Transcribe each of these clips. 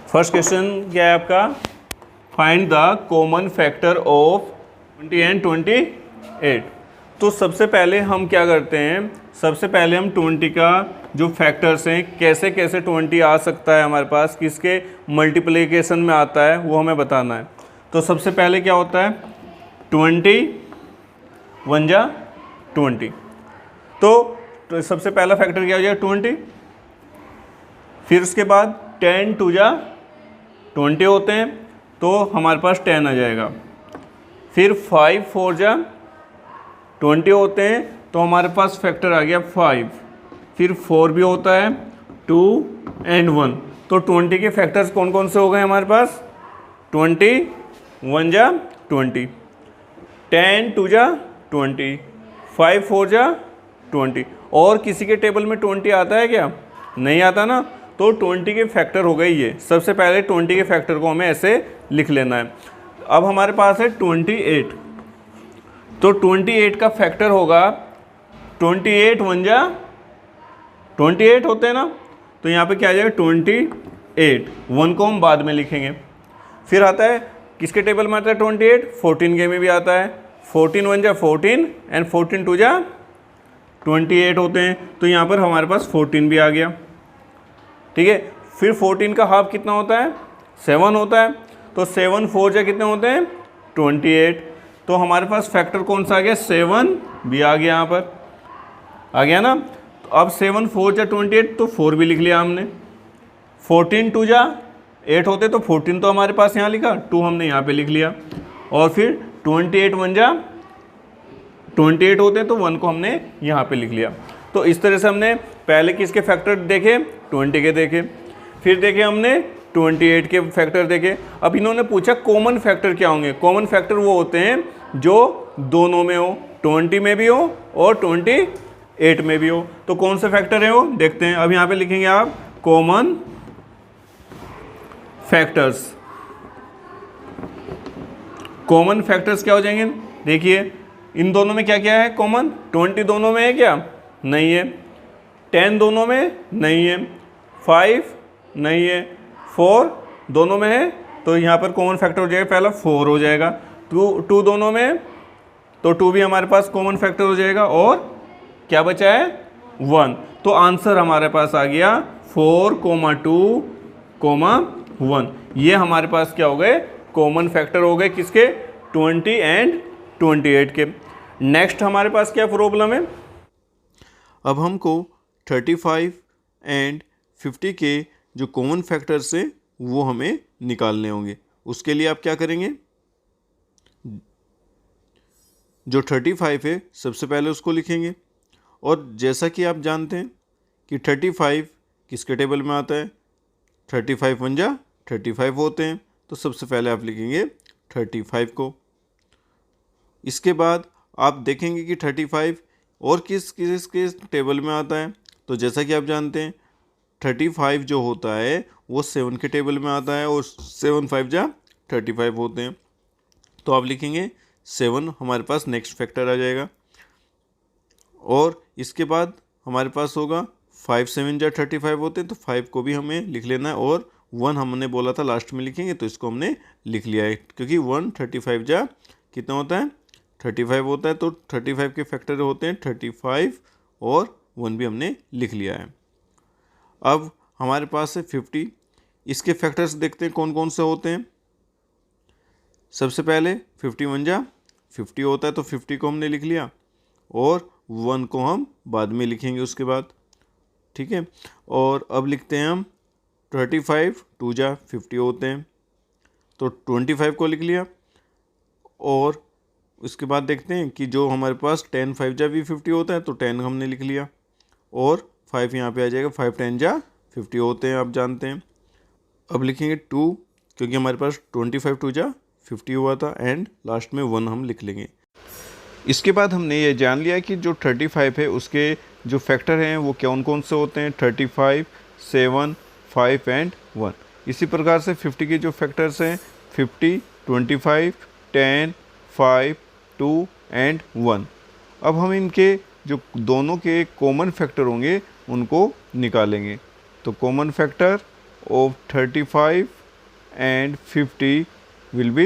First question क्या है आपका, find the common factor of 20 and 28। तो सबसे पहले हम क्या करते हैं, सबसे पहले हम 20 का जो फैक्टर्स हैं, कैसे कैसे 20 आ सकता है हमारे पास, किसके मल्टीप्लिकेशन में आता है, वो हमें बताना है। तो सबसे पहले क्या होता है, 20 1 जा 20। तो सबसे पहला फैक्टर क्या हो जाएगा 20। फिर उसके बाद 10 2 जा 20 होते हैं, तो हमारे पास 10 आ जाएगा। फिर 5 4 जा 20 होते हैं, तो हमारे पास फैक्टर आ गया 5। फिर 4 भी होता है, 2 एंड 1। तो 20 के फैक्टर्स कौन कौन से हो गए हमारे पास, 20 1 जा 20, 10 2 जा 20, 5 4 जा 20। और किसी के टेबल में 20 आता है क्या, नहीं आता ना। तो 20 के फैक्टर हो गए ये। सबसे पहले 20 के फैक्टर को हमें ऐसे लिख लेना है। अब हमारे पास है 28। तो 28 का फैक्टर होगा 28 1 जा 28 होते हैं ना, तो यहाँ पे क्या आ जाएगा 28, 1 को हम बाद में लिखेंगे। फिर आता है किसके टेबल में आता है 28, 14 के में भी आता है, 14 1 जा 14 एंड 14 2 जा 28 होते हैं। तो यहाँ पर हमारे पास 14 भी आ गया, ठीक है। फिर 14 का हाफ कितना होता है, 7 होता है। तो 7 4 जा कितने होते हैं 28। तो हमारे पास फैक्टर कौन सा आ गया, 7 भी आ गया, यहाँ पर आ गया ना। तो अब 7 4 जा 28, तो 4 भी लिख लिया हमने। 14 2 जा 8 होते, तो 14 तो हमारे पास यहाँ लिखा, 2 हमने यहाँ पे लिख लिया। और फिर 28 1 जा 28 होते, तो 1 को हमने यहाँ पे लिख लिया। तो इस तरह से हमने पहले किसके फैक्टर देखे, 20 के देखे। फिर देखे हमने 28 के फैक्टर देखे। अब इन्होंने पूछा कॉमन फैक्टर क्या होंगे। कॉमन फैक्टर वो होते हैं जो दोनों में हो, 20 में भी हो और 28 में भी हो। तो कौन से फैक्टर है वो देखते हैं। अब यहाँ पे लिखेंगे आप कॉमन फैक्टर्स। कॉमन फैक्टर्स क्या हो जाएंगे, देखिए इन दोनों में क्या क्या है कॉमन। 20 दोनों में है क्या, नहीं है। 10 दोनों में नहीं है, 5 नहीं है, 4 दोनों में है, तो यहाँ पर कॉमन फैक्टर हो जाएगा पहला 4 हो जाएगा। 2 दोनों में, तो 2 भी हमारे पास कॉमन फैक्टर हो जाएगा। और क्या बचा है 1। तो आंसर हमारे पास आ गया 4 2 1। ये हमारे पास क्या हो गए, कॉमन फैक्टर हो गए किसके, 20 एंड 28 के। नेक्स्ट हमारे पास क्या प्रॉब्लम है, अब हमको 35 एंड 50 के जो कॉमन फैक्टर्स हैं वो हमें निकालने होंगे। उसके लिए आप क्या करेंगे, जो 35 है सबसे पहले उसको लिखेंगे। और जैसा कि आप जानते हैं कि 35 किसके टेबल में आता है, 35 1 जा 35 होते हैं, तो सबसे पहले आप लिखेंगे 35 को। इसके बाद आप देखेंगे कि 35 और किस किस किस टेबल में आता है। तो जैसा कि आप जानते हैं 35 जो होता है वो 7 के टेबल में आता है, और 7 5 जा 35 होते हैं। तो आप लिखेंगे 7 हमारे पास नेक्स्ट फैक्टर आ जाएगा। और इसके बाद हमारे पास होगा 5 7 जा 35 होते हैं, तो 5 को भी हमें लिख लेना है। और 1 हमने बोला था लास्ट में लिखेंगे, तो इसको हमने लिख लिया है, क्योंकि 1 35 जा कितना होता है 35 होता है। तो 35 के फैक्टर होते हैं 35 और 1 भी हमने लिख लिया है। अब हमारे पास है 50। इसके फैक्टर्स देखते हैं कौन कौन से होते हैं। सबसे पहले 50 1 जा 50 होता है, तो 50 को हमने लिख लिया, और 1 को हम बाद में लिखेंगे उसके बाद, ठीक है। और अब लिखते हैं हम 35 2 जा 50 होते हैं, तो 25 को लिख लिया। और उसके बाद देखते हैं कि जो हमारे पास 10 5 जा भी 50 होता है, तो 10 हमने लिख लिया, और 5 यहाँ पे आ जाएगा, 5 10 जा 50 होते हैं, आप जानते हैं। अब लिखेंगे 2, क्योंकि हमारे पास 25 2 जा 50 हुआ था, एंड लास्ट में 1 हम लिख लेंगे। इसके बाद हमने ये जान लिया कि जो 35 है उसके जो फैक्टर हैं वो कौन कौन से होते हैं, 35 7 5 एंड 1। इसी प्रकार से 50 के जो फैक्टर्स हैं 50 25 10 5 2 एंड 1। अब हम इनके जो दोनों के कॉमन फैक्टर होंगे उनको निकालेंगे। तो common factor of 35 and 50 will be,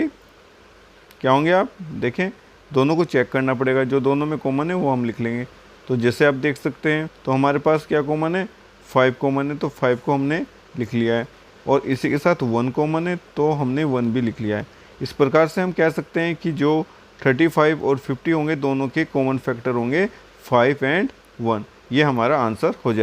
क्या होंगे आप देखें, दोनों को चेक करना पड़ेगा, जो दोनों में कॉमन है वो हम लिख लेंगे। तो जैसे आप देख सकते हैं, तो हमारे पास क्या कॉमन है, 5 कॉमन है, तो 5 को हमने लिख लिया है, और इसी के साथ 1 कॉमन है तो हमने 1 भी लिख लिया है। इस प्रकार से हम कह सकते हैं कि जो 35 और 50 होंगे दोनों के कॉमन फैक्टर होंगे 5 एंड 1। ये हमारा आंसर हो जाएगा।